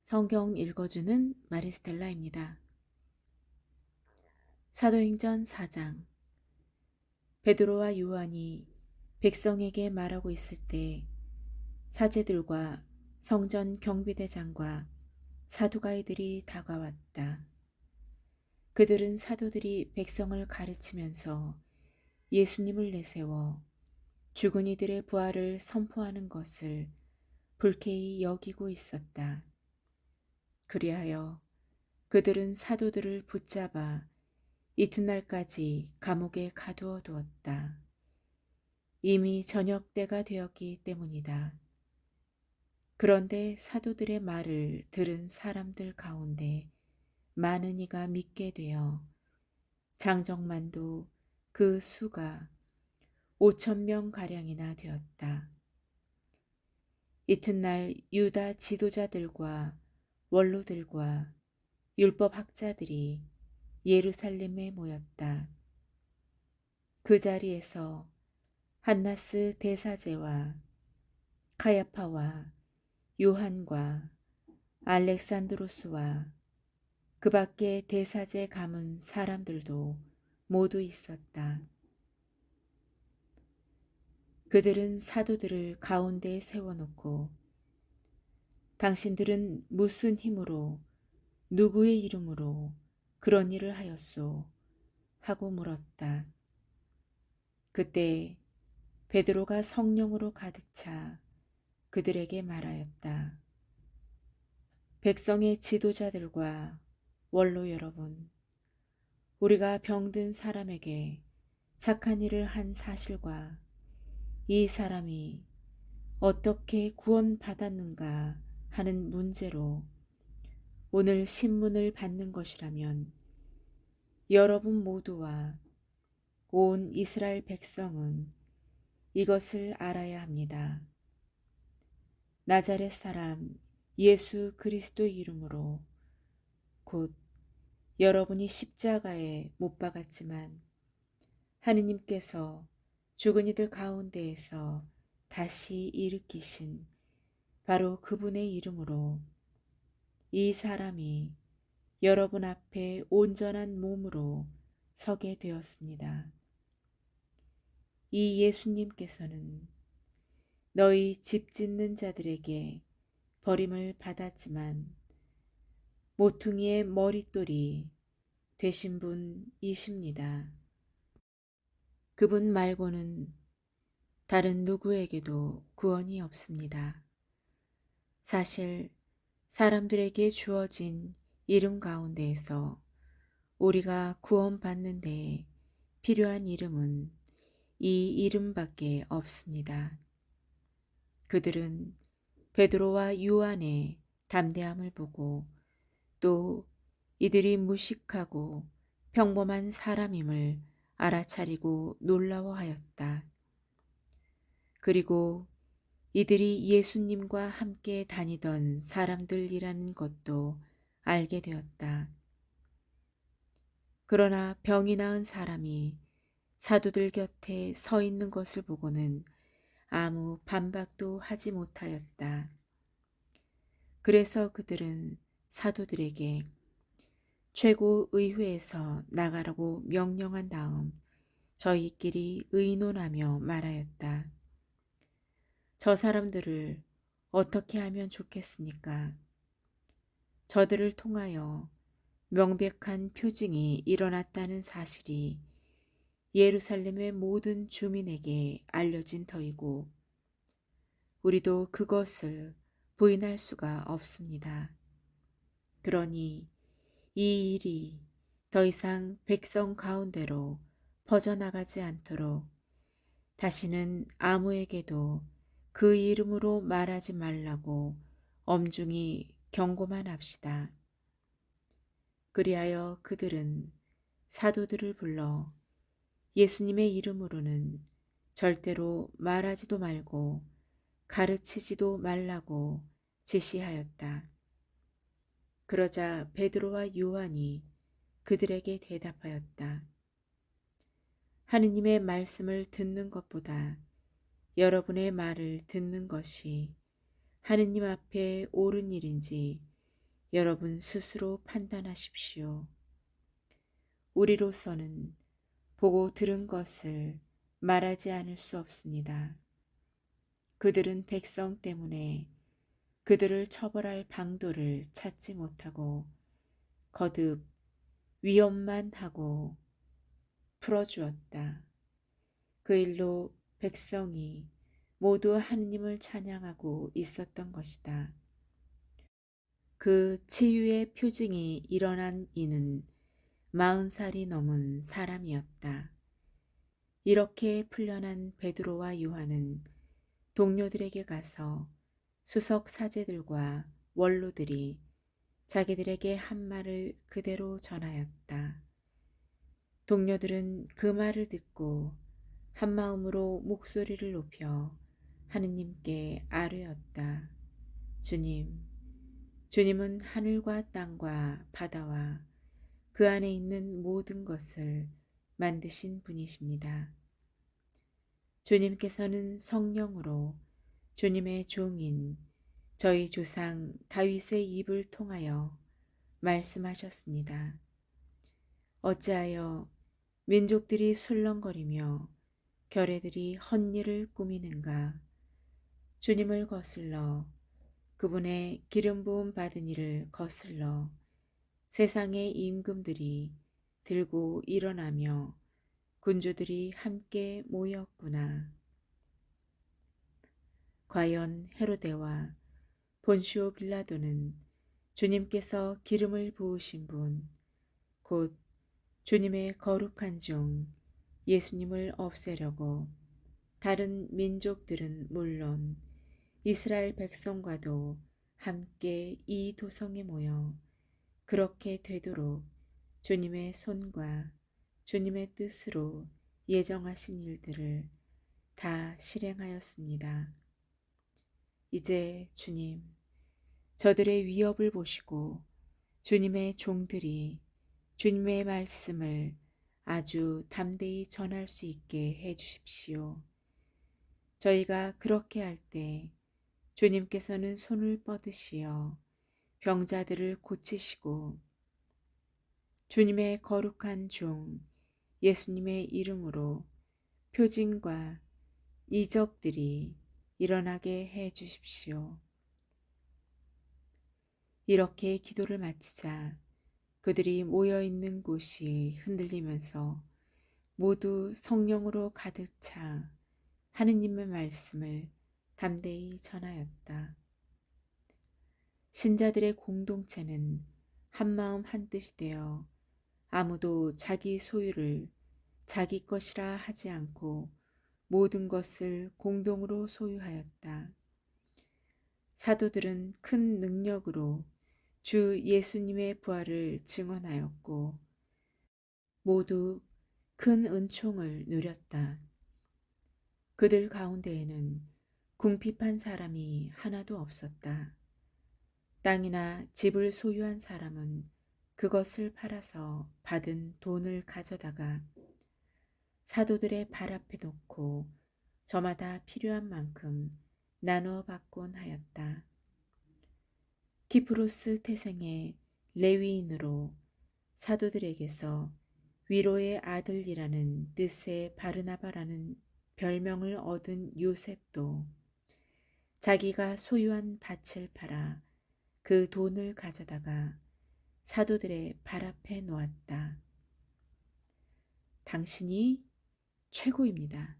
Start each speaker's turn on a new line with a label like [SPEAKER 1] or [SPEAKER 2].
[SPEAKER 1] 성경 읽어주는 마리스텔라입니다. 사도행전 4장. 베드로와 요한이 백성에게 말하고 있을 때 사제들과 성전 경비대장과 사두가이들이 다가왔다. 그들은 사도들이 백성을 가르치면서 예수님을 내세워 죽은 이들의 부활을 선포하는 것을 불쾌히 여기고 있었다. 그리하여 그들은 사도들을 붙잡아 이튿날까지 감옥에 가두어 두었다. 이미 저녁 때가 되었기 때문이다. 그런데 사도들의 말을 들은 사람들 가운데 많은 이가 믿게 되어 장정만도 그 수가 5,000명 가량이나 되었다. 이튿날 유다 지도자들과 원로들과 율법학자들이 예루살렘에 모였다. 그 자리에서 한나스 대사제와 카야파와 요한과 알렉산드로스와 그 밖에 대사제 가문 사람들도 모두 있었다. 그들은 사도들을 가운데에 세워놓고 당신들은 무슨 힘으로 누구의 이름으로 그런 일을 하였소? 하고 물었다. 그때 베드로가 성령으로 가득 차 그들에게 말하였다. 백성의 지도자들과 원로 여러분, 우리가 병든 사람에게 착한 일을 한 사실과 이 사람이 어떻게 구원받았는가 하는 문제로 오늘 신문을 받는 것이라면 여러분 모두와 온 이스라엘 백성은 이것을 알아야 합니다. 나자렛 사람 예수 그리스도의 이름으로 곧 여러분이 십자가에 못 박았지만 하느님께서 죽은 이들 가운데에서 다시 일으키신 바로 그분의 이름으로 이 사람이 여러분 앞에 온전한 몸으로 서게 되었습니다. 이 예수님께서는 너희 집 짓는 자들에게 버림을 받았지만 모퉁이의 머릿돌이 되신 분이십니다. 그분 말고는 다른 누구에게도 구원이 없습니다. 사실 사람들에게 주어진 이름 가운데에서 우리가 구원받는 데 필요한 이름은 이 이름밖에 없습니다. 그들은 베드로와 요한의 담대함을 보고 또 이들이 무식하고 평범한 사람임을 알아차리고 놀라워하였다. 그리고 이들이 예수님과 함께 다니던 사람들이라는 것도 알게 되었다. 그러나 병이 나은 사람이 사도들 곁에 서 있는 것을 보고는 아무 반박도 하지 못하였다. 그래서 그들은 사도들에게 최고의회에서 나가라고 명령한 다음 저희끼리 의논하며 말하였다. 저 사람들을 어떻게 하면 좋겠습니까? 저들을 통하여 명백한 표징이 일어났다는 사실이 예루살렘의 모든 주민에게 알려진 터이고 우리도 그것을 부인할 수가 없습니다. 그러니 이 일이 더 이상 백성 가운데로 퍼져나가지 않도록 다시는 아무에게도 그 이름으로 말하지 말라고 엄중히 경고만 합시다. 그리하여 그들은 사도들을 불러 예수님의 이름으로는 절대로 말하지도 말고 가르치지도 말라고 지시하였다. 그러자 베드로와 요한이 그들에게 대답하였다. 하느님의 말씀을 듣는 것보다 여러분의 말을 듣는 것이 하느님 앞에 옳은 일인지 여러분 스스로 판단하십시오. 우리로서는 보고 들은 것을 말하지 않을 수 없습니다. 그들은 백성 때문에 그들을 처벌할 방도를 찾지 못하고 거듭 위협만 하고 풀어주었다. 그 일로 백성이 모두 하느님을 찬양하고 있었던 것이다. 그 치유의 표징이 일어난 이는 40살이 넘은 사람이었다. 이렇게 풀려난 베드로와 요한은 동료들에게 가서 수석 사제들과 원로들이 자기들에게 한 말을 그대로 전하였다. 동료들은 그 말을 듣고 한 마음으로 목소리를 높여 하느님께 아뢰었다. 주님은 하늘과 땅과 바다와 그 안에 있는 모든 것을 만드신 분이십니다. 주님께서는 성령으로 주님의 종인 저희 조상 다윗의 입을 통하여 말씀하셨습니다. 어찌하여 민족들이 술렁거리며 결애들이 헛일을 꾸미는가? 주님을 거슬러 그분의 기름 부음 받은 이를 거슬러 세상의 임금들이 들고 일어나며 군주들이 함께 모였구나. 과연 헤로데와 본시오 빌라도는 주님께서 기름을 부으신 분, 곧 주님의 거룩한 종 예수님을 없애려고 다른 민족들은 물론 이스라엘 백성과도 함께 이 도성에 모여 그렇게 되도록 주님의 손과 주님의 뜻으로 예정하신 일들을 다 실행하였습니다. 이제 주님, 저들의 위협을 보시고 주님의 종들이 주님의 말씀을 아주 담대히 전할 수 있게 해 주십시오. 저희가 그렇게 할 때 주님께서는 손을 뻗으시어 병자들을 고치시고 주님의 거룩한 종 예수님의 이름으로 표징과 이적들이 일어나게 해 주십시오. 이렇게 기도를 마치자 그들이 모여있는 곳이 흔들리면서 모두 성령으로 가득 차 하느님의 말씀을 담대히 전하였다. 신자들의 공동체는 한마음 한뜻이 되어 아무도 자기 소유를 자기 것이라 하지 않고 모든 것을 공동으로 소유하였다. 사도들은 큰 능력으로 주 예수님의 부활을 증언하였고 모두 큰 은총을 누렸다. 그들 가운데에는 궁핍한 사람이 하나도 없었다. 땅이나 집을 소유한 사람은 그것을 팔아서 받은 돈을 가져다가 사도들의 발 앞에 놓고 저마다 필요한 만큼 나누어 받곤 하였다. 키프로스 태생의 레위인으로 사도들에게서 위로의 아들이라는 뜻의 바르나바라는 별명을 얻은 요셉도 자기가 소유한 밭을 팔아 그 돈을 가져다가 사도들의 발 앞에 놓았다. 당신이 최고입니다.